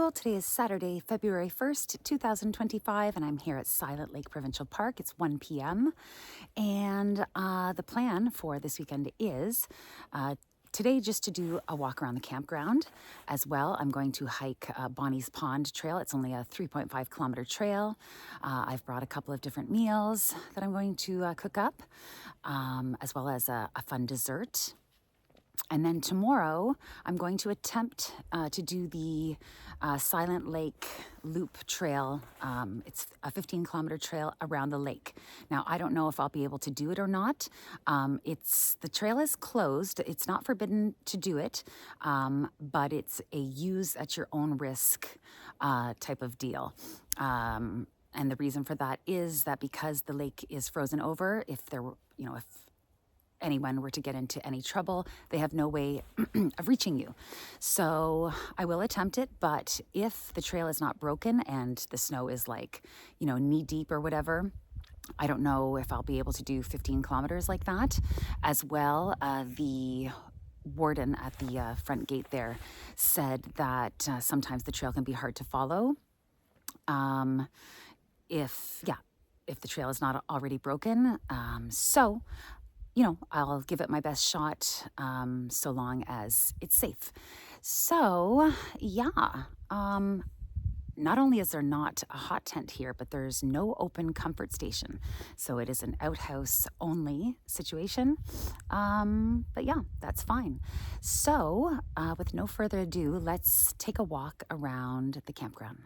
Trail. Today is Saturday, February 1st, 2025, and I'm here at Silent Lake Provincial Park. It's 1 p.m. And the plan for this weekend is today just to do a walk around the campground. As well, I'm going to hike Bonnie's Pond Trail. It's only a 3.5 kilometer trail. I've brought a couple of different meals that I'm going to cook up, as well as a fun dessert. And then tomorrow, I'm going to attempt to do the Silent Lake Loop Trail. It's a 15-kilometer trail around the lake. Now, I don't know if I'll be able to do it or not. The trail is closed. It's not forbidden to do it, but it's a use at your own risk type of deal. And the reason for that is that because the lake is frozen over, if anyone were to get into any trouble, they have no way of reaching you. So I will attempt it, but if the trail is not broken and the snow is knee deep or whatever, I don't know if I'll be able to do 15 kilometers like that. As well, the warden at the front gate there said that sometimes the trail can be hard to follow. If the trail is not already broken. So I'll give it my best shot, so long as it's safe. So, not only is there not a hot tent here, but there's no open comfort station. So it is an outhouse only situation. But that's fine. So, with no further ado, let's take a walk around the campground.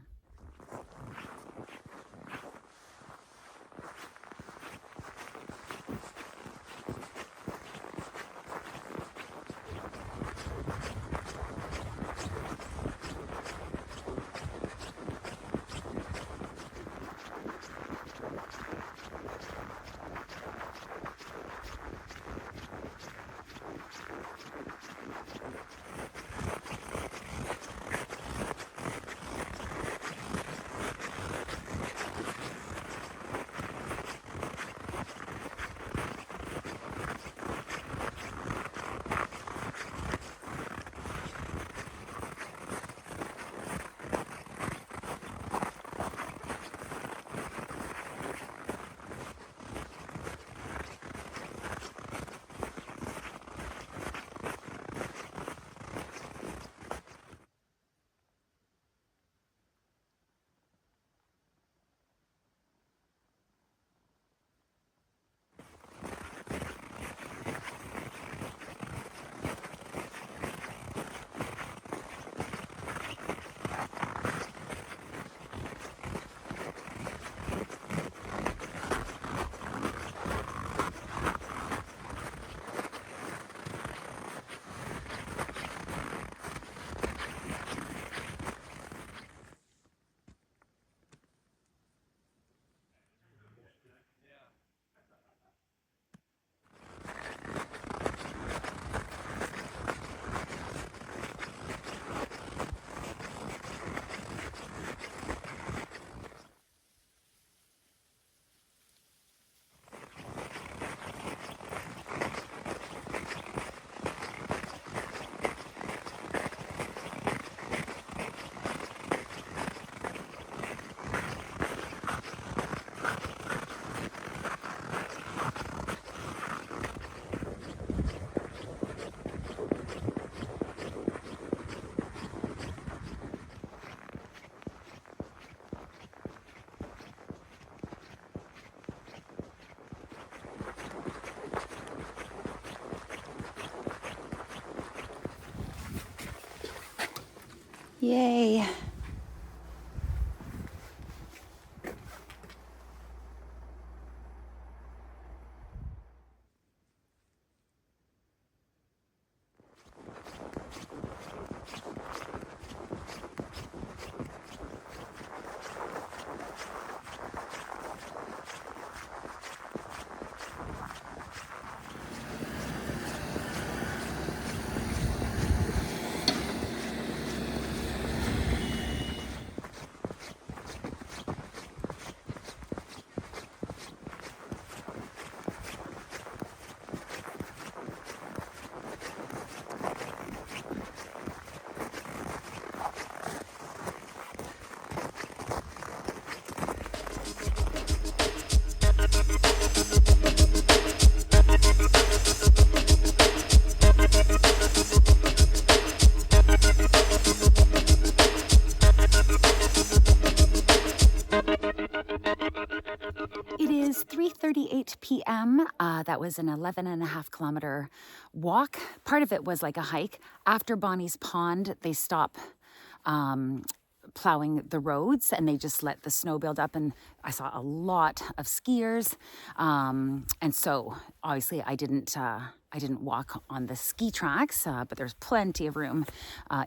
Yay. 6:38 p.m. That was an 11.5 kilometer walk. Part of it was like a hike. After Bonnie's Pond, they stop plowing the roads and they just let the snow build up, and I saw a lot of skiers, and so obviously I didn't walk on the ski tracks, but there's plenty of room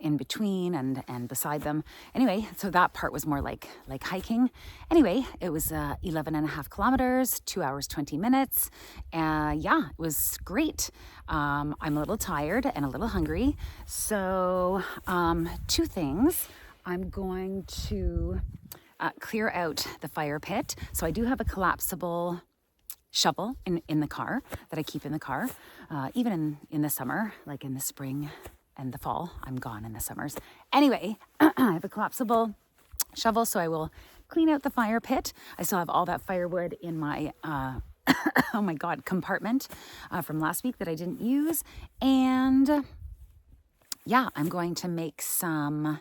in between and beside them. Anyway, so that part was more like hiking. Anyway, it was 11.5 kilometers, 2 hours 20 minutes. Yeah, it was great. I'm a little tired and a little hungry, so two things. I'm going to clear out the fire pit. So I do have a collapsible shovel in the car that I keep in the car. Even in the summer, like in the spring and the fall. I'm gone in the summers. Anyway, I have a collapsible shovel, so I will clean out the fire pit. I still have all that firewood in my, oh my God, compartment from last week that I didn't use. And yeah, I'm going to make some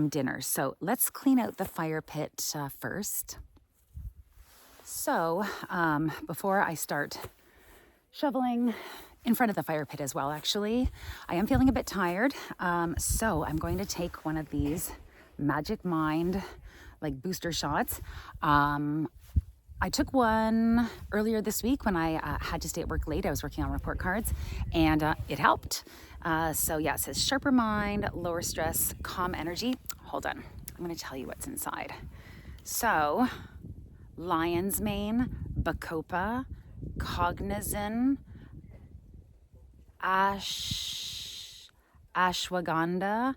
dinner. So let's clean out the fire pit first. So before I start shoveling in front of the fire pit as well, actually, I am feeling a bit tired. So I'm going to take one of these Magic Mind like booster shots. I took one earlier this week when I had to stay at work late. I was working on report cards, and it helped. So yeah, it says sharper mind, lower stress, calm energy. Hold on, I'm gonna tell you what's inside. So, lion's mane, bacopa, cognizin, ashwagandha,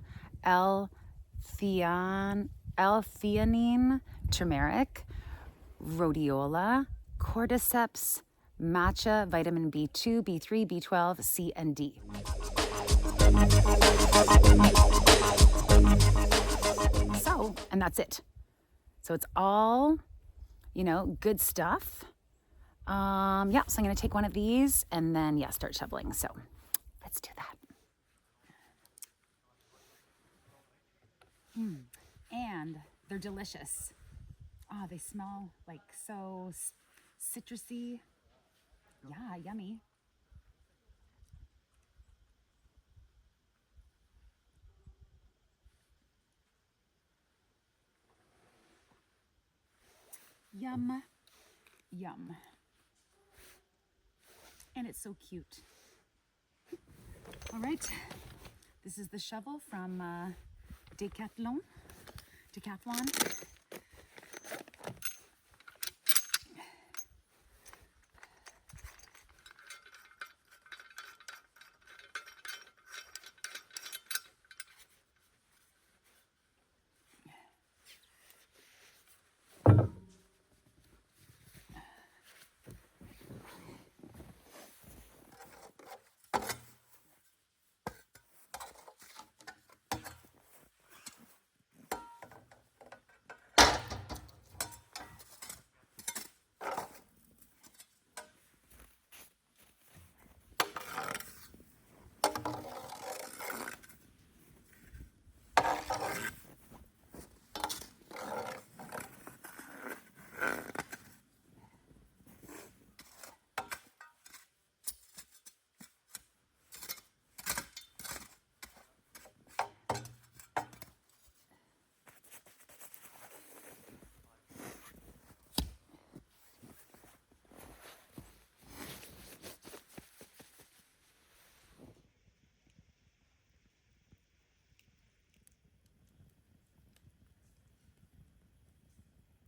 L-theanine, turmeric, rhodiola, cordyceps, matcha, vitamin B2, B3, B12, C, and D. So, and that's it. So it's all, good stuff. Yeah, so I'm going to take one of these and then, start shoveling. So let's do that. And they're delicious. Ah, they smell like so citrusy. Yeah, yummy. Yum, yum. And it's so cute. All right, this is the shovel from Decathlon.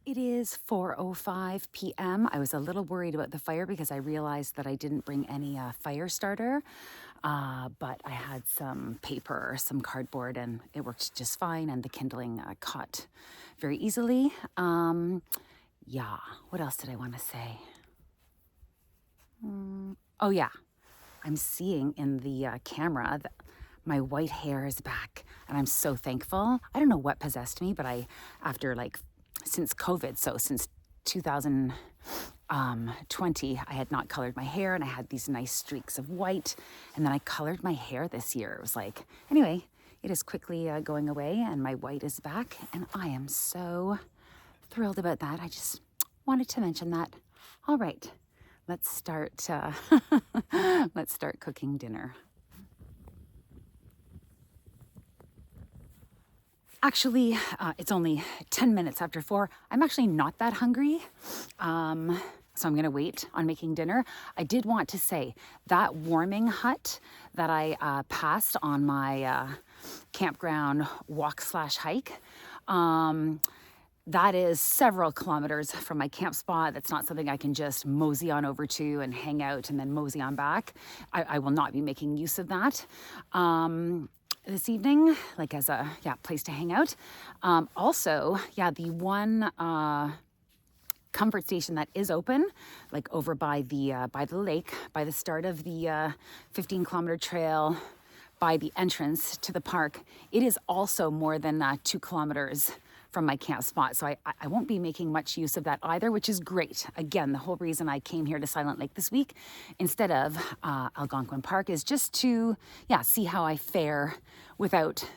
It is 4:05 p.m. I was a little worried about the fire because I realized that I didn't bring any fire starter, but I had some paper, some cardboard, and it worked just fine, and the kindling caught very easily. Yeah, what else did I want to say? Oh yeah, I'm seeing in the camera that my white hair is back, and I'm so thankful. I don't know what possessed me, but since COVID, so since 2020, I had not colored my hair, and I had these nice streaks of white, and then I colored my hair this year. It was like, anyway, it is quickly going away, and my white is back, and I am so thrilled about that. I just wanted to mention that. All right, let's start let's start cooking dinner. Actually, it's only 10 minutes after 4. I'm actually not that hungry, so I'm gonna wait on making dinner. I did want to say that warming hut that I passed on my campground walk/hike, that is several kilometers from my camp spot. That's not something I can just mosey on over to and hang out and then mosey on back. I will not be making use of that this evening, like as a place to hang out. Also, the one comfort station that is open, like over by the lake, by the start of the 15-kilometer trail, by the entrance to the park, it is also more than 2 kilometers from my camp spot. So I won't be making much use of that either, which is great. Again, the whole reason I came here to Silent Lake this week instead of Algonquin Park is just to, see how I fare without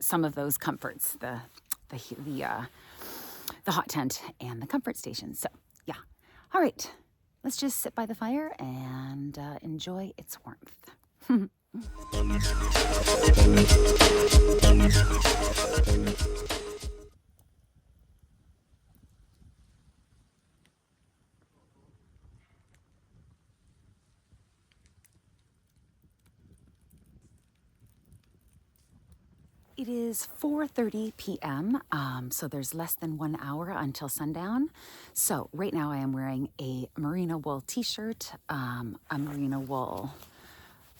some of those comforts, the hot tent and the comfort station. So, all right, let's just sit by the fire and enjoy its warmth. It is 4:30 p.m., so there's less than 1 hour until sundown. So right now I am wearing a merino wool t-shirt, a merino wool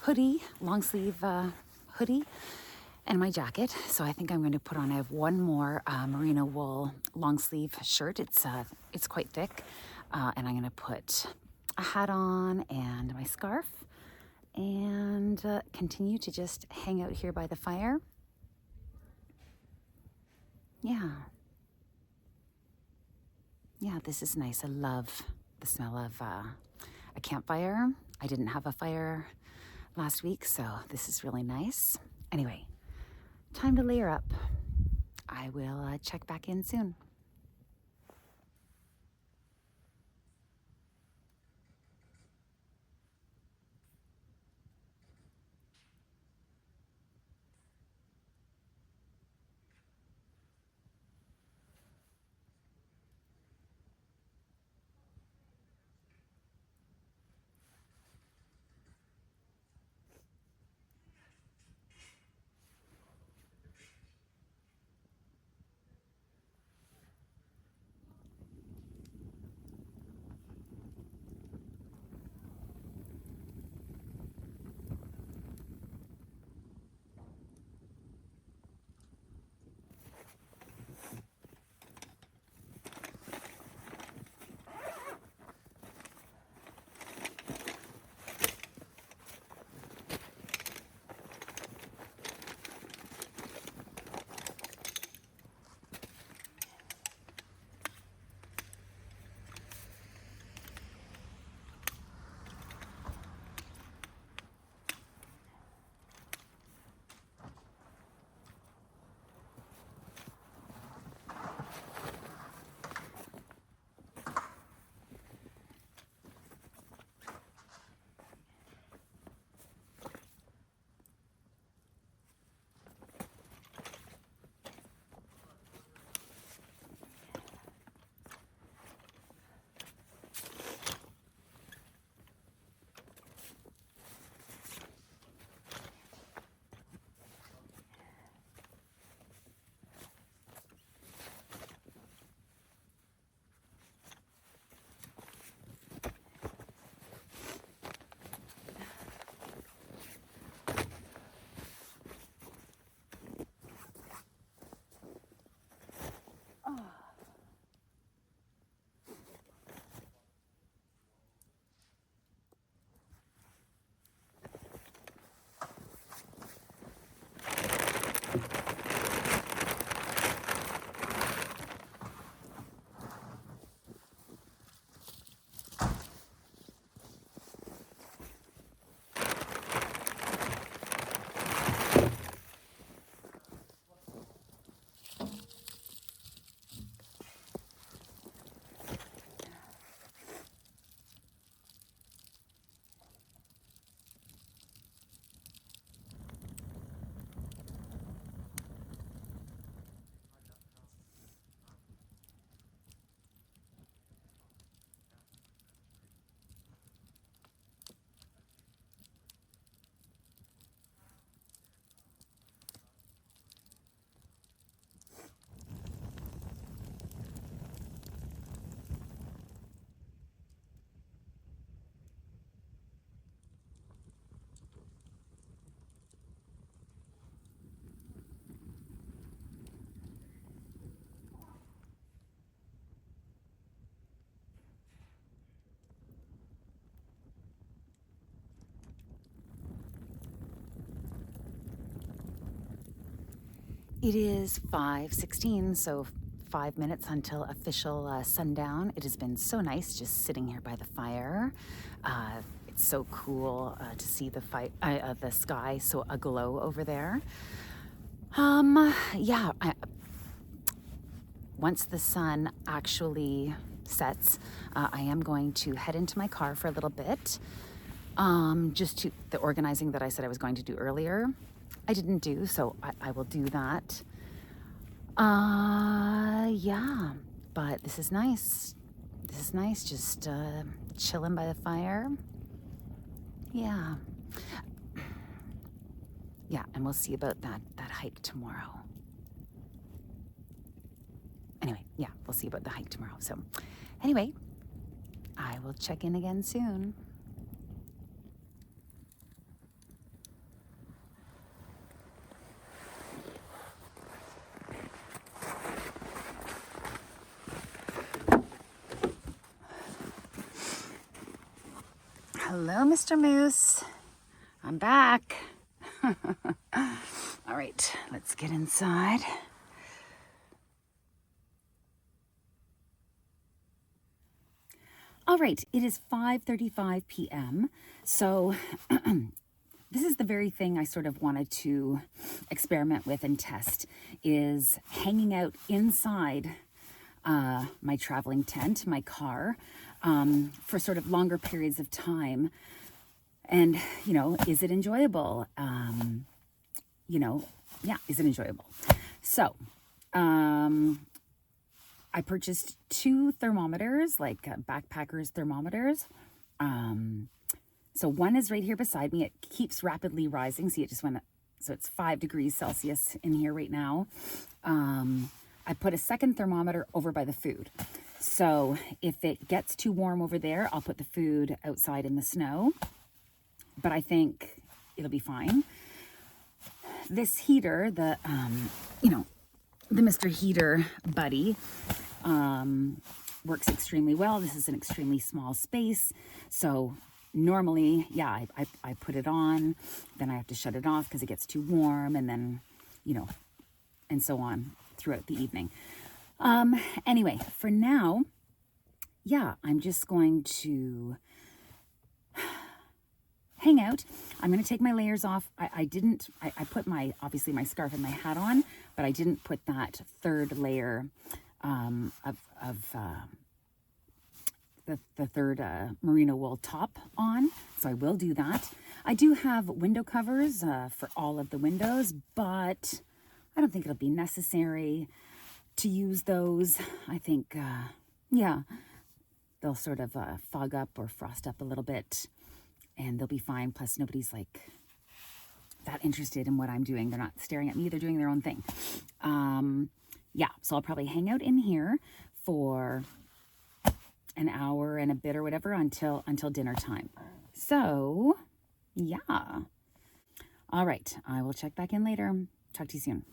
hoodie, long sleeve hoodie, and my jacket. So I think I'm going to put on, I have one more merino wool long sleeve shirt. It's quite thick, and I'm going to put a hat on and my scarf and continue to just hang out here by the fire. Yeah, this is nice. I love the smell of a campfire. I didn't have a fire last week, so this is really nice. Anyway, time to layer up. I will check back in soon. It is 5:16, so 5 minutes until official sundown. It has been so nice just sitting here by the fire. It's so cool to see the sky so aglow over there. Yeah, once the sun actually sets, I am going to head into my car for a little bit. Just to the organizing that I said I was going to do earlier, I didn't do, so I will do that. Yeah, but this is nice. This is nice, just chilling by the fire. Yeah. Yeah, and we'll see about that hike tomorrow. Anyway, yeah, we'll see about the hike tomorrow. So, anyway, I will check in again soon. Hello, Mr. Moose. I'm back. All right, let's get inside. All right, it is 5:35 p.m. So this is the very thing I sort of wanted to experiment with and test, is hanging out inside my traveling tent, my car, for sort of longer periods of time. And, is it enjoyable? Yeah, is it enjoyable? So, I purchased 2 thermometers, like backpackers thermometers. So one is right here beside me. It keeps rapidly rising. See, it just went up. So it's 5 degrees Celsius in here right now. I put a second thermometer over by the food. So if it gets too warm over there, I'll put the food outside in the snow. But I think it'll be fine. This heater, the Mr. Heater Buddy, works extremely well. This is an extremely small space. So normally, yeah, I put it on, then I have to shut it off because it gets too warm, and then, and so on throughout the evening. Anyway, for now, yeah, I'm just going to hang out. I'm going to take my layers off. I put obviously my scarf and my hat on, but I didn't put that third layer the third merino wool top on. So I will do that. I do have window covers for all of the windows, but I don't think it'll be necessary to use those. I think, yeah, they'll sort of fog up or frost up a little bit, and they'll be fine. Plus, nobody's like that interested in what I'm doing. They're not staring at me. They're doing their own thing. Yeah, so I'll probably hang out in here for an hour and a bit or whatever until dinner time. So, yeah. All right, I will check back in later. Talk to you soon.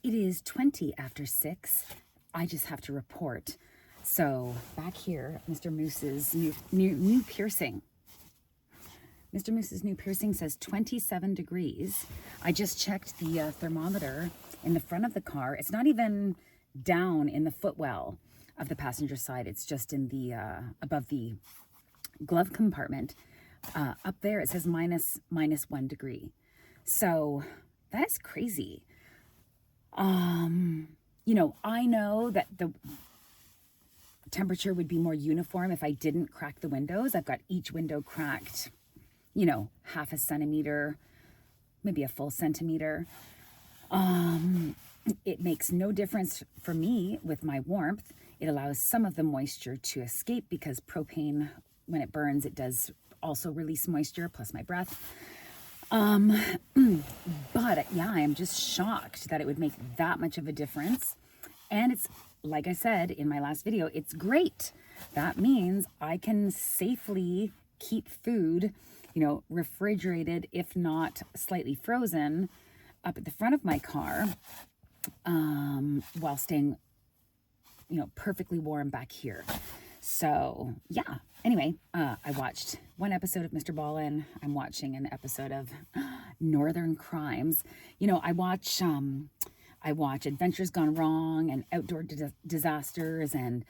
It is 20 after 6. I just have to report. So back here, Mr. Moose's new piercing. Mr. Moose's new piercing says 27 degrees. I just checked the thermometer in the front of the car. It's not even down in the footwell of the passenger side. It's just in the above the glove compartment. Up there, it says minus 1 degree. So that is crazy. I know that the temperature would be more uniform if I didn't crack the windows. I've got each window cracked, half a centimeter, maybe a full centimeter. It makes no difference for me with my warmth. It allows some of the moisture to escape because propane, when it burns, it does also release moisture, plus my breath. But yeah, I am just shocked that it would make that much of a difference. And it's, like I said in my last video, it's great. That means I can safely keep food, you know, refrigerated, if not slightly frozen, up at the front of my car, while staying, you know, perfectly warm back here. So yeah, anyway, I watched one episode of Mr. Ballin. I'm watching an episode of Northern Crimes. You know, I watch Adventures Gone Wrong and Outdoor Disasters and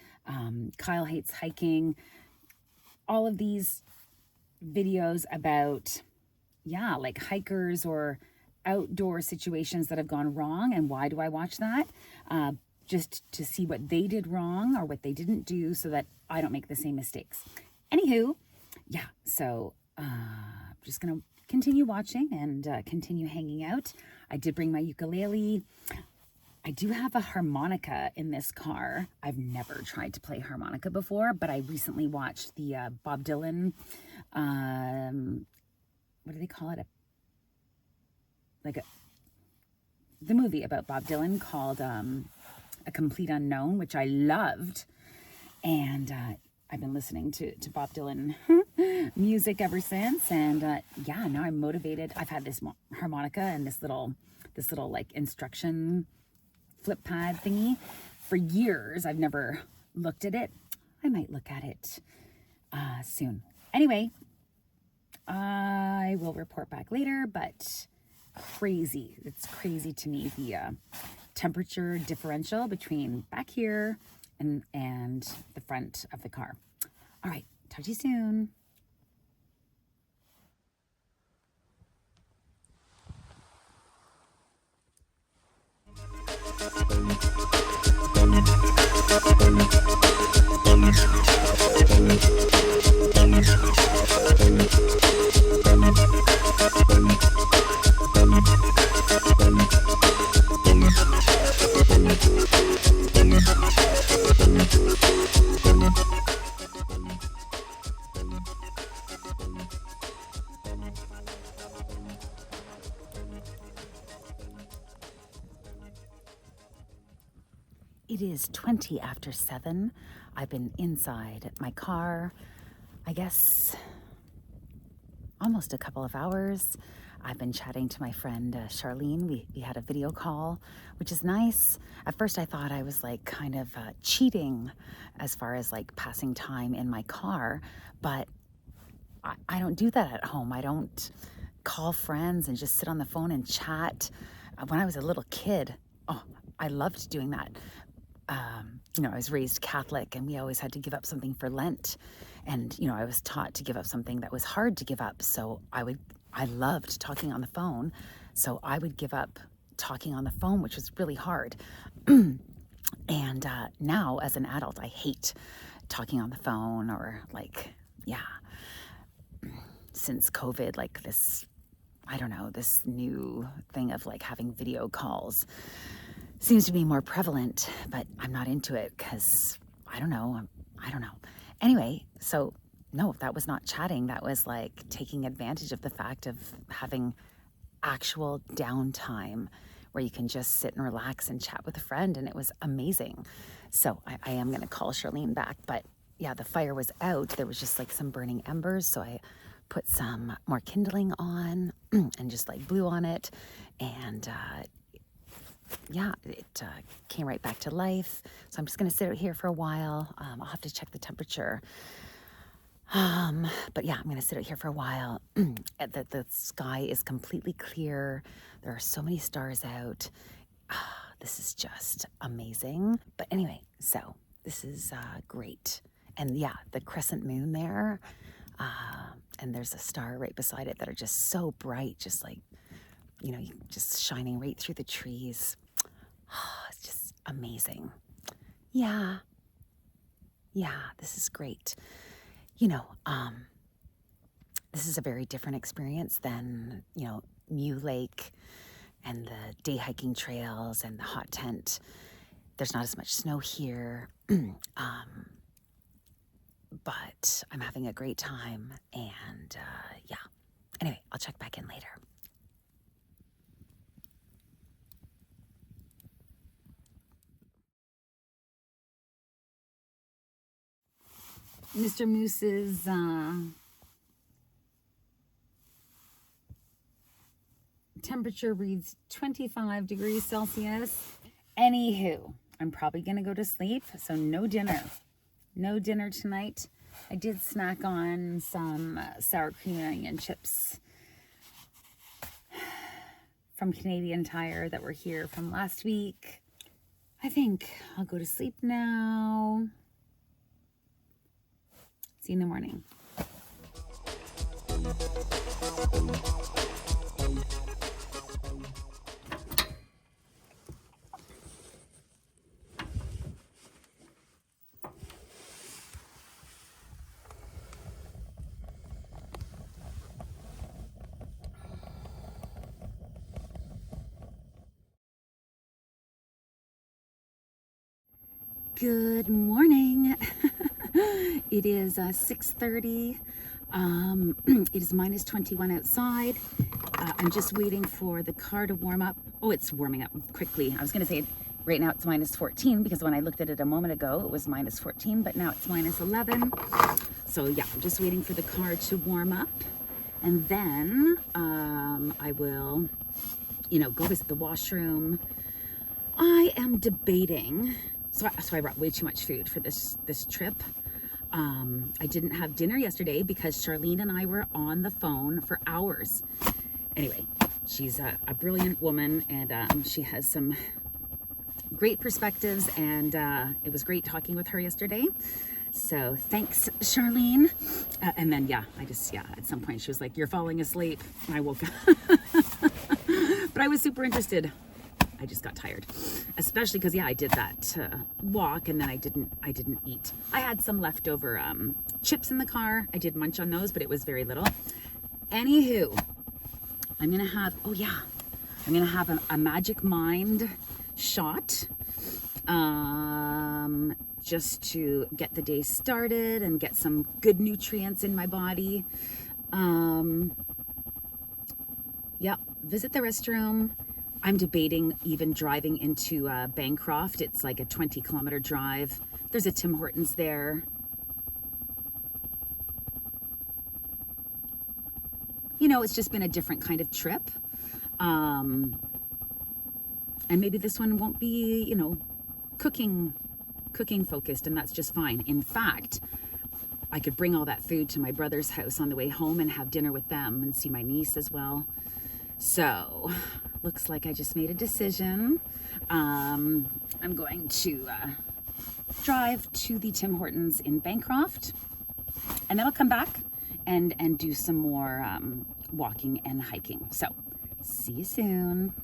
Kyle Hates Hiking. All of these videos about, yeah, like hikers or outdoor situations that have gone wrong. And why do I watch that? Just to see what they did wrong or what they didn't do so that I don't make the same mistakes. Anywho, yeah, so just going to continue watching and continue hanging out. I did bring my ukulele. I do have a harmonica in this car. I've never tried to play harmonica before, but I recently watched the Bob Dylan, what do they call it? The movie about Bob Dylan called A Complete Unknown, which I loved. And I've been listening to Bob Dylan music ever since. And yeah, now I'm motivated. I've had this harmonica and this little like instruction flip pad thingy for years. I've never looked at it. I might look at it soon. Anyway, I will report back later, but crazy. It's crazy to me, the temperature differential between back here and the front of the car. All right, talk to you soon. It is 20 after 7. I've been inside my car, I guess, almost a couple of hours. I've been chatting to my friend Charlene. We had a video call, which is nice. At first I thought I was like kind of cheating as far as like passing time in my car, but I don't do that at home. I don't call friends and just sit on the phone and chat. When I was a little kid, oh, I loved doing that. You know, I was raised Catholic and we always had to give up something for Lent. And, you know, I was taught to give up something that was hard to give up. So I loved talking on the phone. So I would give up talking on the phone, which was really hard. And now as an adult, I hate talking on the phone or like, yeah, since COVID, like this, I don't know, this new thing of like having video calls seems to be more prevalent, but I'm not into it because I don't know. Anyway, so no, that was not chatting. That was like taking advantage of the fact of having actual downtime where you can just sit and relax and chat with a friend. And it was amazing. So I am going to call Charlene back, but yeah, the fire was out. There was just like some burning embers. So I put some more kindling on and just like blew on it. And yeah, it came right back to life. So I'm just going to sit out here for a while. I'll have to check the temperature. But yeah, I'm going to sit out here for a while. The sky is completely clear. There are so many stars out. This is just amazing. But anyway, so this is great. And yeah, the crescent moon there. And there's a star right beside it that are just so bright, just like, you know, just shining right through the trees. It's just amazing. Yeah, this is great. You know, this is a very different experience than, you know, Mew Lake and the day hiking trails and the hot tent. There's not as much snow here, but I'm having a great time. And yeah, anyway, I'll check back in later. Mr. Moose's temperature reads 25 degrees Celsius. Anywho, I'm probably going to go to sleep, so no dinner. No dinner tonight. I did snack on some sour cream and onion chips from Canadian Tire that were here from last week. I think I'll go to sleep now. See you in the morning. Good morning. It is 6:30. It is minus 21 outside. I'm just waiting for the car to warm up. Oh, it's warming up quickly. I was going to say right now it's minus 14 because when I looked at it a moment ago, it was minus 14, but now it's minus 11. So yeah, I'm just waiting for the car to warm up, and then I will, go visit the washroom. I am debating. So I brought way too much food for this trip. I didn't have dinner yesterday because Charlene and I were on the phone for hours. Anyway, she's a brilliant woman, and she has some great perspectives, and it was great talking with her yesterday. So thanks, Charlene. And then, at some point she was like, "You're falling asleep." And I woke up. But I was super interested. I just got tired, especially because I did that walk, and then I didn't eat. I had some leftover chips in the car. I did munch on those, but it was very little. Anywho, I'm gonna have a magic mind shot, just to get the day started and get some good nutrients in my body. Visit the restroom. I'm debating even driving into Bancroft. It's like a 20-kilometer drive. There's a Tim Hortons there. It's just been a different kind of trip. And maybe this one won't be, cooking focused, and that's just fine. In fact, I could bring all that food to my brother's house on the way home and have dinner with them and see my niece as well. So, looks like I just made a decision. I'm going to drive to the Tim Hortons in Bancroft, and then I'll come back and do some more walking and hiking. So, see you soon.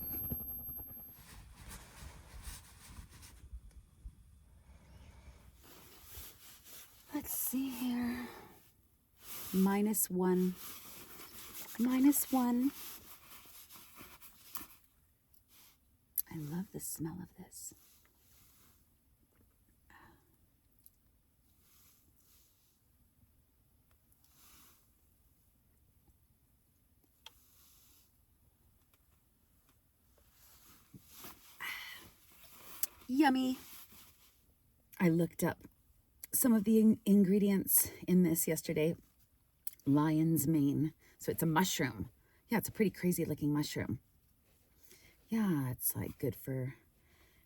Let's see here. Minus one. I love the smell of this. Yummy. I looked up some of the ingredients in this yesterday. Lion's mane. So it's a mushroom. Yeah, it's a pretty crazy looking mushroom. Yeah, it's like good for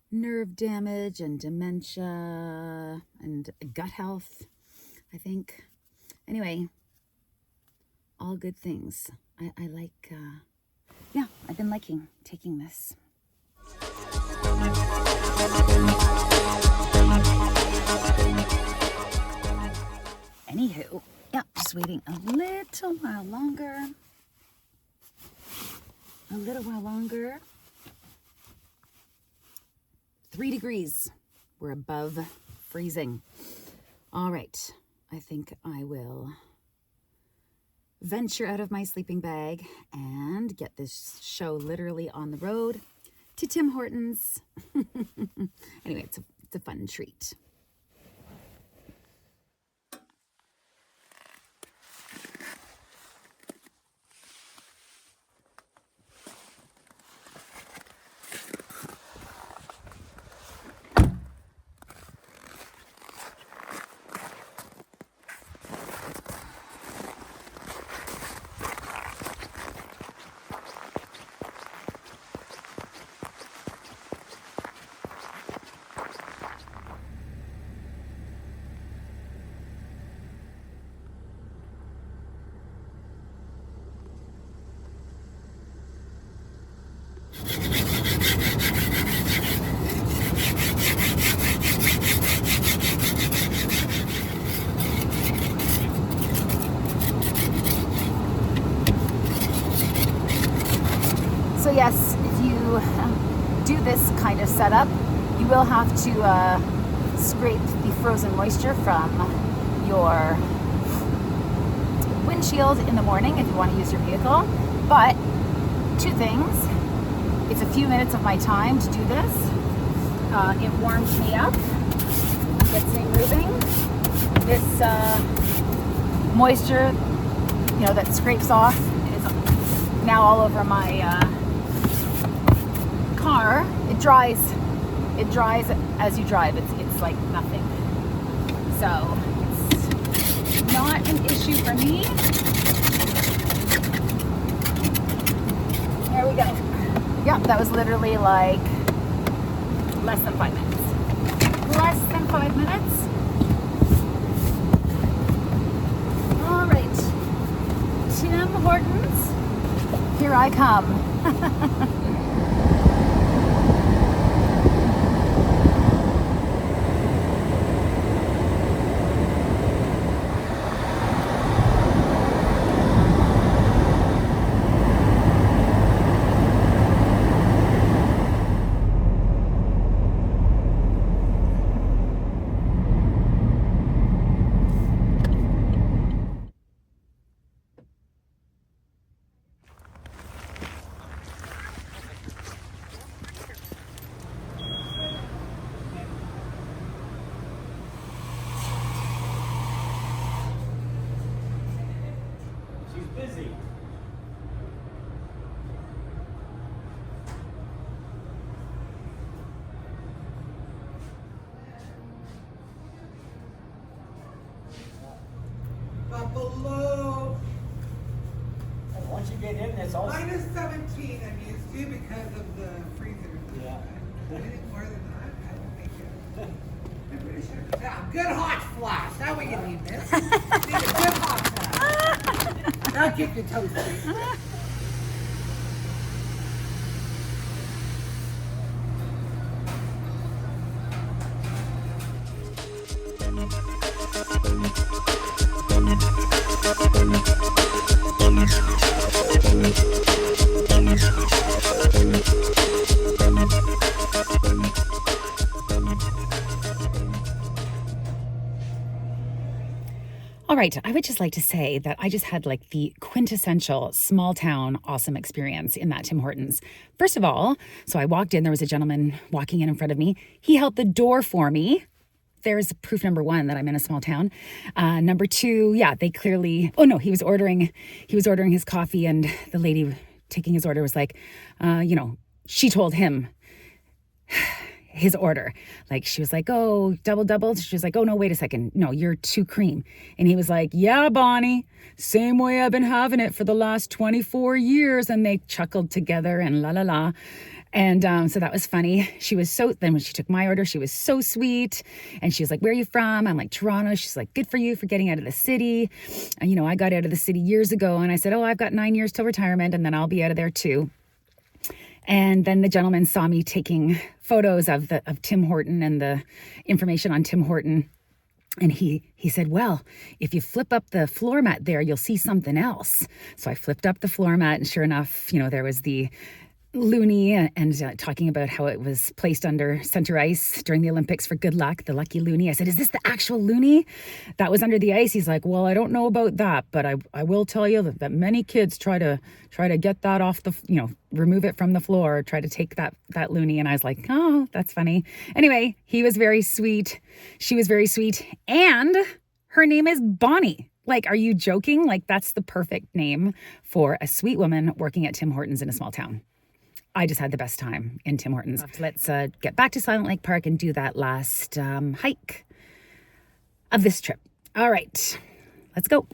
nerve damage and dementia and gut health, I think. Anyway, all good things. I like, I've been liking taking this. Anywho, just waiting a little while longer. 3 degrees. We're above freezing. All right, I think I will venture out of my sleeping bag and get this show literally on the road to Tim Hortons. Anyway, it's a fun treat. yes, if you do this kind of setup, you will have to scrape the frozen moisture from your windshield in the morning if you want to use your vehicle. But two things: it's a few minutes of my time to do this. It warms me up, gets me moving. This moisture, that scrapes off is now all over my car. It dries as you drive. It's like nothing. So it's not an issue for me. There we go. Yeah, that was literally like less than 5 minutes. Less than 5 minutes. All right, Tim Hortons, here I come. Busy. Below And once you get in, it's all. minus 17 I'm used to because of the freezer. Yeah. Anything more than that, I don't think it. I'm pretty sure. Yeah, good hot flash. That's what you need, miss. Need a good hot flash. That'll keep you toasty. All right, I would just like to say that I just had like the quintessential small town awesome experience in that Tim Hortons. First of all, so I walked in, there was a gentleman walking in front of me. He held the door for me. There's proof number one that I'm in a small town. Number two, yeah, they clearly, oh no, he was ordering his coffee, and the lady taking his order was like, she told him his order. Like, she was like, oh, double. She was like, oh no, wait a second. No, you're 2 cream. And he was like, yeah, Bonnie, same way I've been having it for the last 24 years. And they chuckled together and la la la. And so that was funny. Then when she took my order, she was so sweet. And she was like, where are you from? I'm like, Toronto. She's like, good for you for getting out of the city. And, I got out of the city years ago. And I said, oh, I've got 9 years till retirement, and then I'll be out of there too. And then the gentleman saw me taking photos of Tim Horton and the information on Tim Horton. And he said, well, if you flip up the floor mat there, you'll see something else. So I flipped up the floor mat, and sure enough, there was the loonie, and talking about how it was placed under center ice during the Olympics for good luck, the lucky loonie. I said, is this the actual loonie that was under the ice? He's like, well, I don't know about that, but I will tell you that many kids try to get that off the, remove it from the floor, try to take that loonie. And I was like, oh, that's funny. Anyway, he was very sweet. She was very sweet. And her name is Bonnie. Like, are you joking? Like, that's the perfect name for a sweet woman working at Tim Hortons in a small town. I just had the best time in Tim Hortons. Let's get back to Silent Lake Park and do that last hike of this trip. All right, let's go.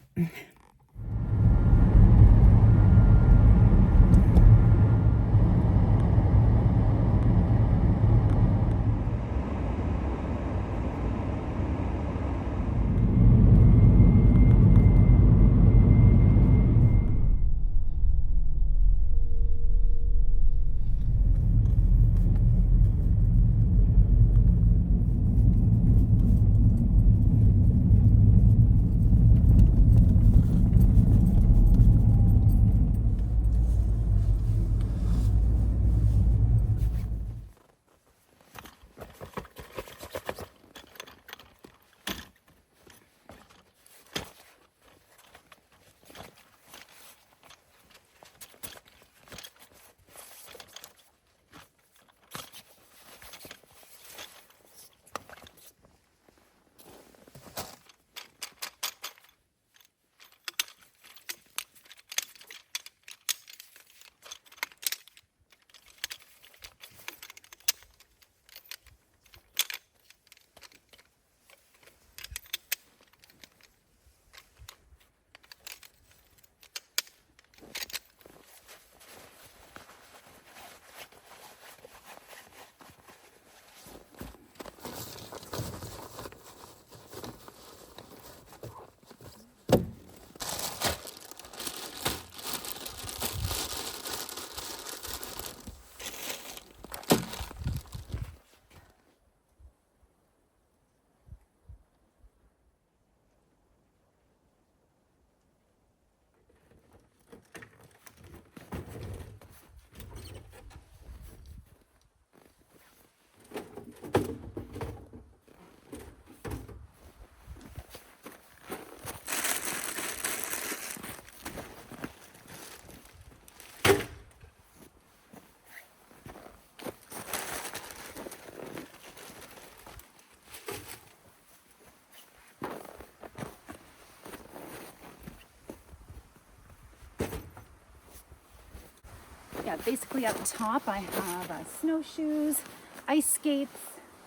basically up top I have snowshoes, ice skates,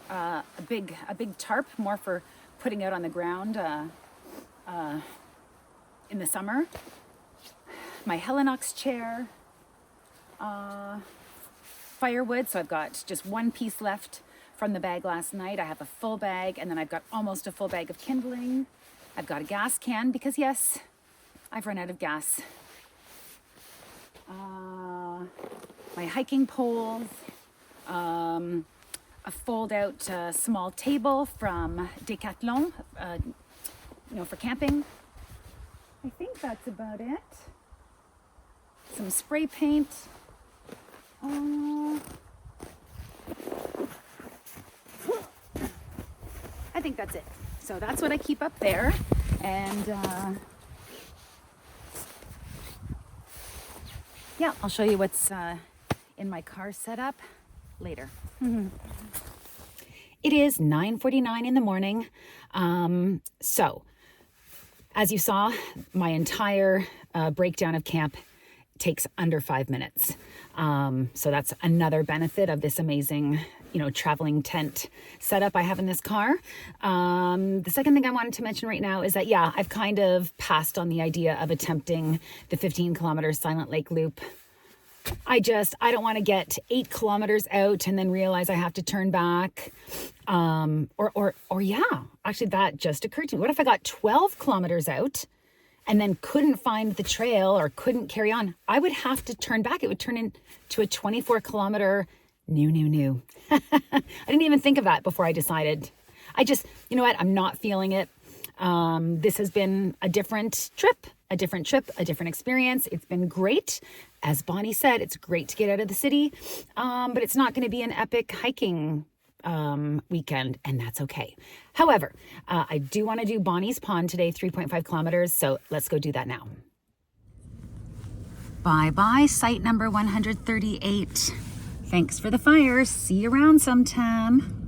a big tarp, more for putting out on the ground in the summer, my Helinox chair, firewood, so I've got just one piece left from the bag last night. I have a full bag, and then I've got almost a full bag of kindling. I've got a gas can because yes, I've run out of gas. My hiking poles, a fold-out small table from Decathlon, for camping. I think that's about it. Some spray paint. I think that's it. So that's what I keep up there. And yeah, I'll show you what's in my car setup later. It is 9:49 in the morning. So as you saw, my entire breakdown of camp takes under 5 minutes. So that's another benefit of this amazing, traveling tent setup I have in this car. The second thing I wanted to mention right now is that, yeah, I've kind of passed on the idea of attempting the 15-kilometer Silent Lake loop. I don't want to get 8 kilometers out and then realize I have to turn back. Actually that just occurred to me. What if I got 12 kilometers out and then couldn't find the trail or couldn't carry on? I would have to turn back. It would turn into a 24-kilometer new. I didn't even think of that before I decided. You know what? I'm not feeling it. This has been a different trip, a different experience. It's been great. As Bonnie said, it's great to get out of the city, but it's not going to be an epic hiking weekend, and that's okay. However, I do want to do Bonnie's Pond today, 3.5 kilometers, so let's go do that now. Bye-bye, site number 138. Thanks for the fire. See you around sometime.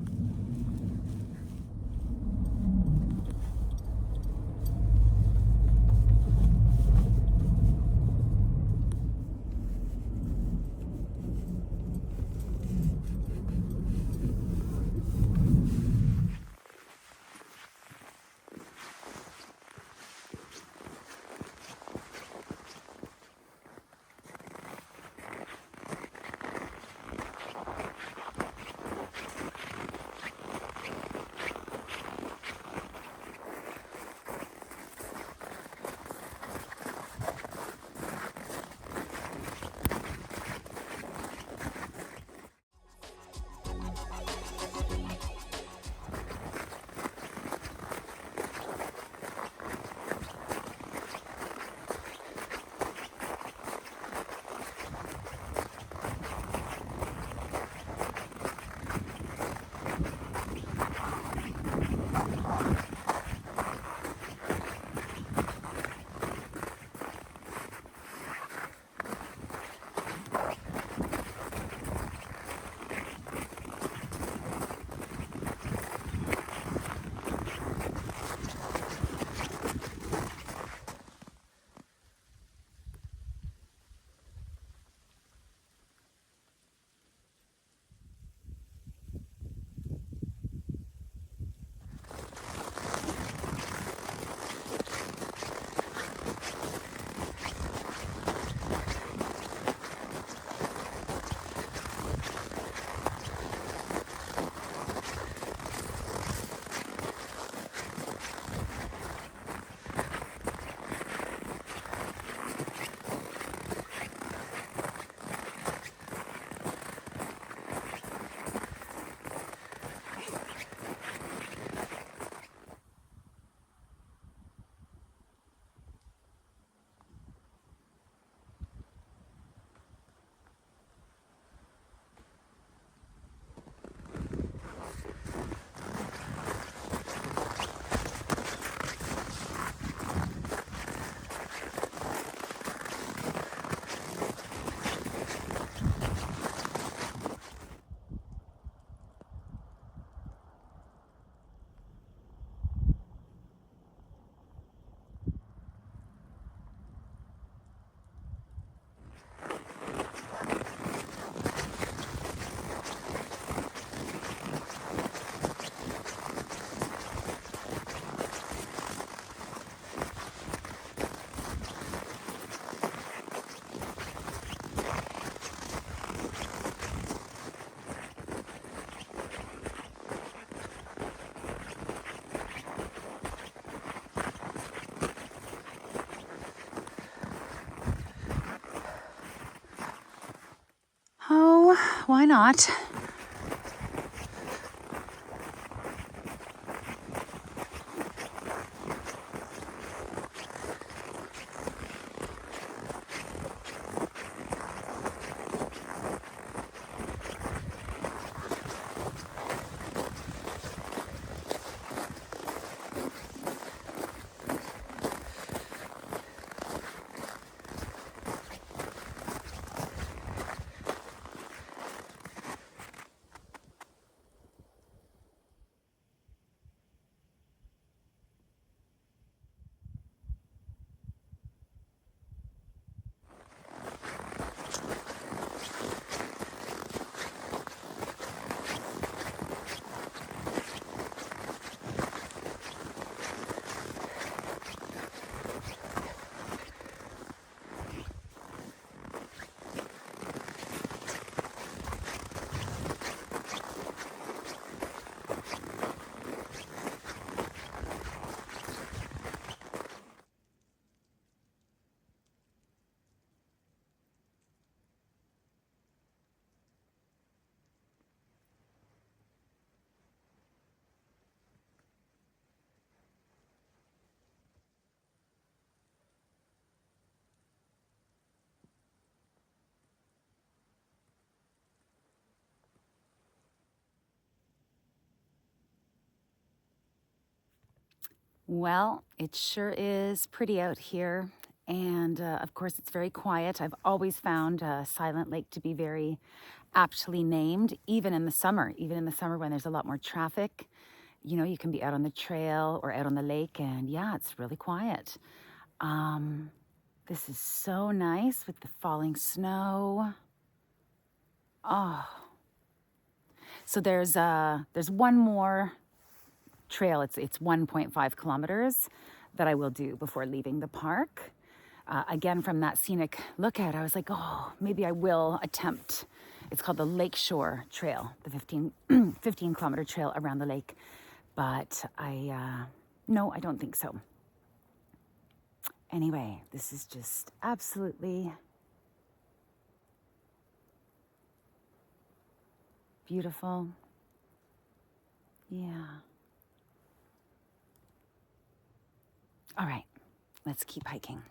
why not? Well, it sure is pretty out here. And of course, it's very quiet. I've always found Silent Lake to be very aptly named, even in the summer. Even in the summer when there's a lot more traffic, you know, you can be out on the trail or out on the lake, and yeah, it's really quiet. This is so nice with the falling snow. Oh, so there's one more trail. It's 1.5 kilometers that I will do before leaving the park. Again, from that scenic lookout, I was like, oh, maybe I will attempt. It's called the Lakeshore Trail, the 15 kilometer trail around the lake. But no, I don't think so. Anyway, this is just absolutely beautiful. Yeah. All right, let's keep hiking.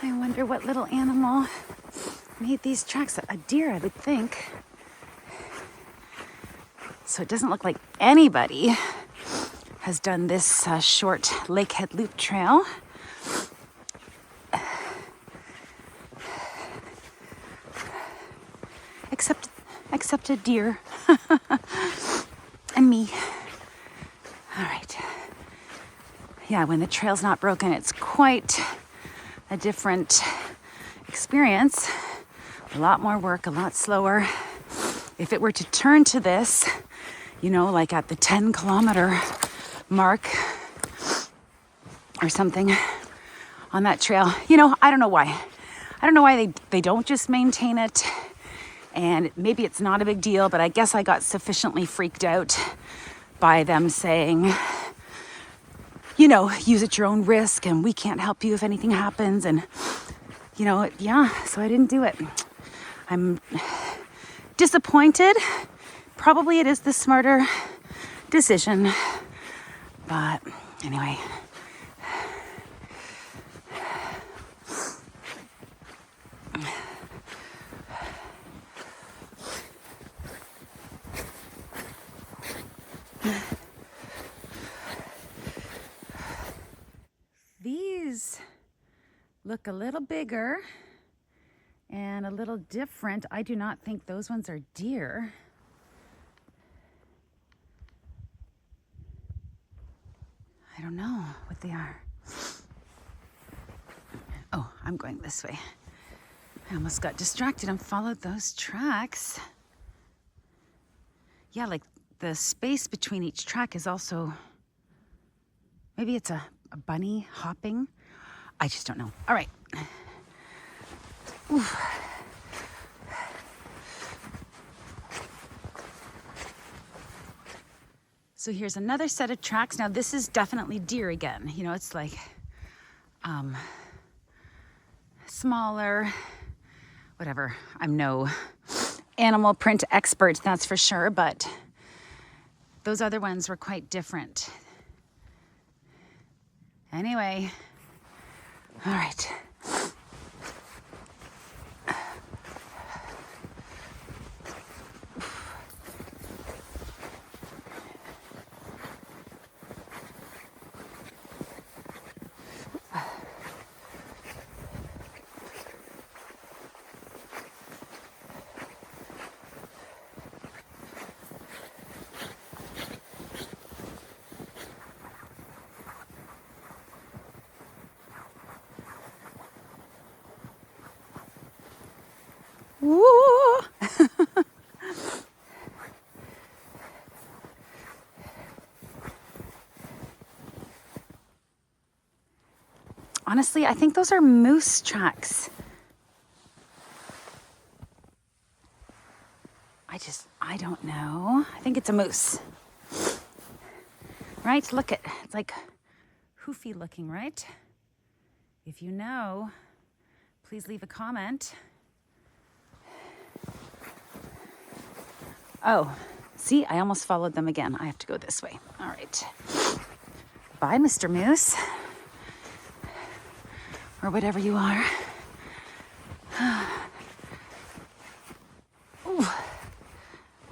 I wonder what little animal made these tracks. A deer, I would think. So it doesn't look like anybody has done this short Lakehead Loop Trail. Except a deer and me. All right. Yeah, when the trail's not broken, it's quite a different experience. A lot more work, a lot slower. If it were to turn to this, you know, like at the 10-kilometer mark or something on that trail, you know, I don't know why. I don't know why they don't just maintain it. And maybe it's not a big deal, but I guess I got sufficiently freaked out by them saying, you know, use at your own risk and we can't help you if anything happens. And, you know, yeah, so I didn't do it. I'm disappointed. Probably it is the smarter decision. But anyway. These look a little bigger and a little different. I do not think those ones are deer. I don't know what they are. Oh, I'm going this way. I almost got distracted and followed those tracks. Yeah, like the space between each track is also, maybe it's a bunny hopping. I just don't know. All right. Oof. So here's another set of tracks. Now this is definitely deer again. You know, it's like smaller, whatever. I'm no animal print expert, that's for sure, but those other ones were quite different. Anyway, all right. Woo! Honestly, I think those are moose tracks. I don't know. I think it's a moose. Right? Look at, it's like hoofy looking, right? If you know, please leave a comment. Oh, see, I almost followed them again. I have to go this way. All right. Bye, Mr. Moose. Or whatever you are. Ooh.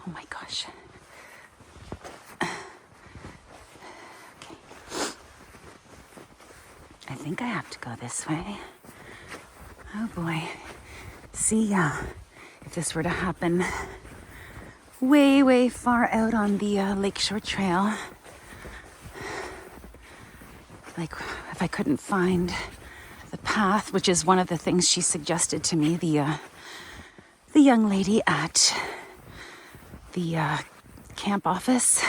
Oh my gosh. Okay. I think I have to go this way. Oh boy. See, if this were to happen way, way far out on the Lakeshore Trail, like if I couldn't find the path, which is one of the things she suggested to me, the young lady at the camp office.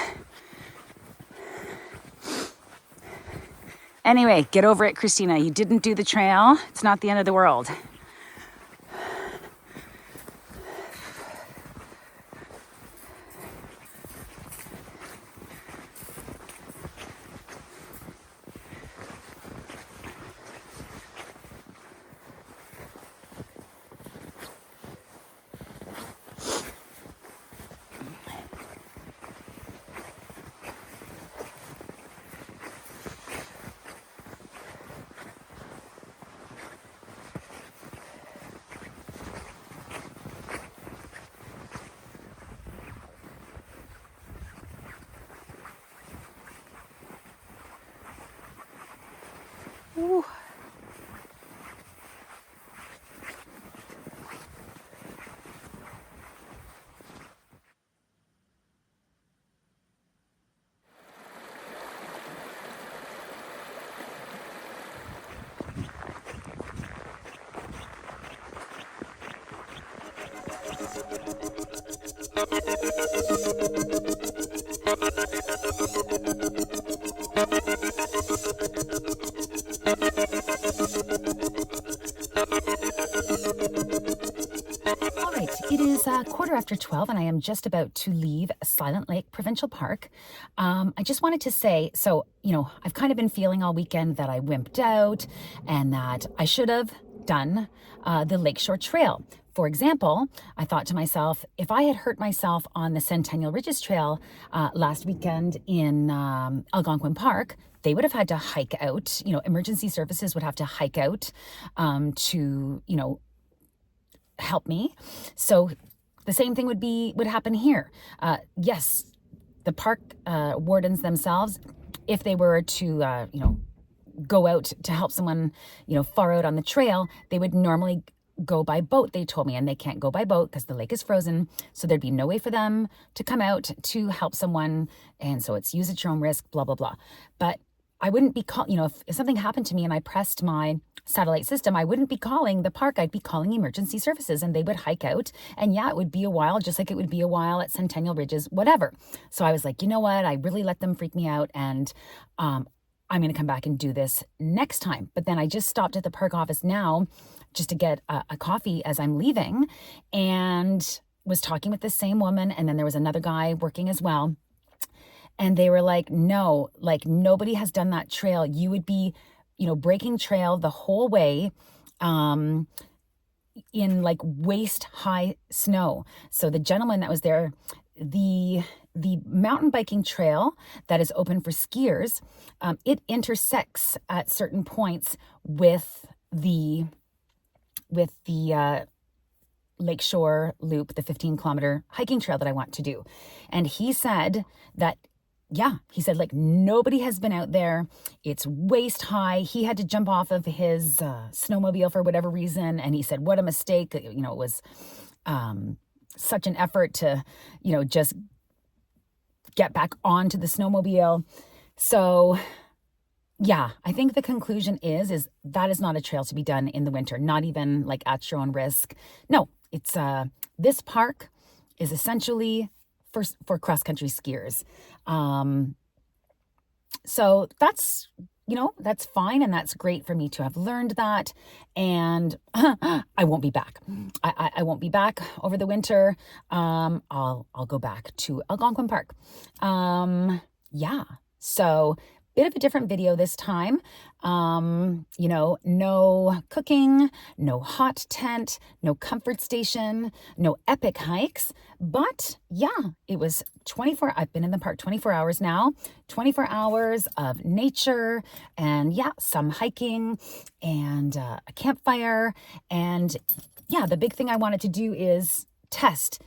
Anyway, get over it, Christina. You didn't do the trail. It's not the end of the world. Ooh. All right, it is 12:15, and I am just about to leave Silent Lake Provincial Park. I just wanted to say, so, I've kind of been feeling all weekend that I wimped out and that I should have done the Lakeshore Trail. For example, I thought to myself, if I had hurt myself on the Centennial Ridges Trail last weekend in Algonquin Park, they would have had to hike out, emergency services would have to hike out to, help me. So the same thing would happen here. Yes, the park wardens themselves, if they were to, go out to help someone, far out on the trail, they would normally go by boat, they told me, and they can't go by boat because the lake is frozen. So there'd be no way for them to come out to help someone. And so it's use at your own risk, blah, blah, blah. But I wouldn't be if something happened to me and I pressed my satellite system, I wouldn't be calling the park. I'd be calling emergency services, and they would hike out. And yeah, it would be a while, just like it would be a while at Centennial Ridges, whatever. So I was like, you know what? I really let them freak me out, and I'm going to come back and do this next time. But then I just stopped at the park office now just to get a coffee as I'm leaving, and was talking with the same woman. And then there was another guy working as well. And they were like, no, like nobody has done that trail. You would be, breaking trail the whole way in like waist high snow. So the gentleman that was there, the mountain biking trail that is open for skiers, it intersects at certain points with the Lakeshore Loop, the 15-kilometer hiking trail that I want to do. And he said that, like nobody has been out there. It's waist high. He had to jump off of his snowmobile for whatever reason. And he said, what a mistake. It was such an effort to, just get back onto the snowmobile. So yeah, I think the conclusion is that is not a trail to be done in the winter, not even like at your own risk. No, it's this park is essentially for cross-country skiers. So that's, that's fine. And that's great for me to have learned that. And I won't be back. I won't be back over the winter. I'll go back to Algonquin Park. So bit of a different video this time. No cooking, no hot tent, no comfort station, no epic hikes. But it was I've been in the park 24 hours now, 24 hours of nature and some hiking and a campfire. And the big thing I wanted to do is test,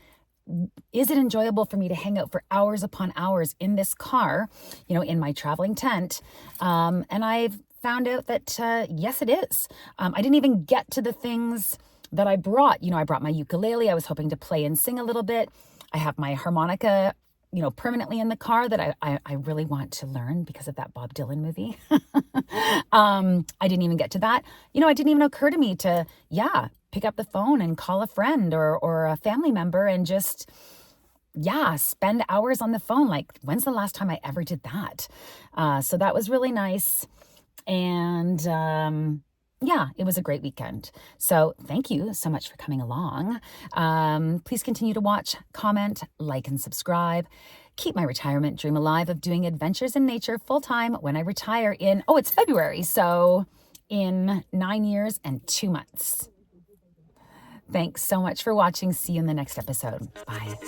is it enjoyable for me to hang out for hours upon hours in this car, in my traveling tent? And I've found out that, yes, it is. I didn't even get to the things that I brought. I brought my ukulele. I was hoping to play and sing a little bit. I have my harmonica, permanently in the car that I really want to learn because of that Bob Dylan movie. I didn't even get to that. It didn't even occur to me to, pick up the phone and call a friend or a family member and just, spend hours on the phone. Like, when's the last time I ever did that? So that was really nice. And it was a great weekend. So thank you so much for coming along. Please continue to watch, comment, like, and subscribe. Keep my retirement dream alive of doing adventures in nature full-time when I retire it's February. So in 9 years and 2 months. Thanks so much for watching. See you in the next episode. Bye.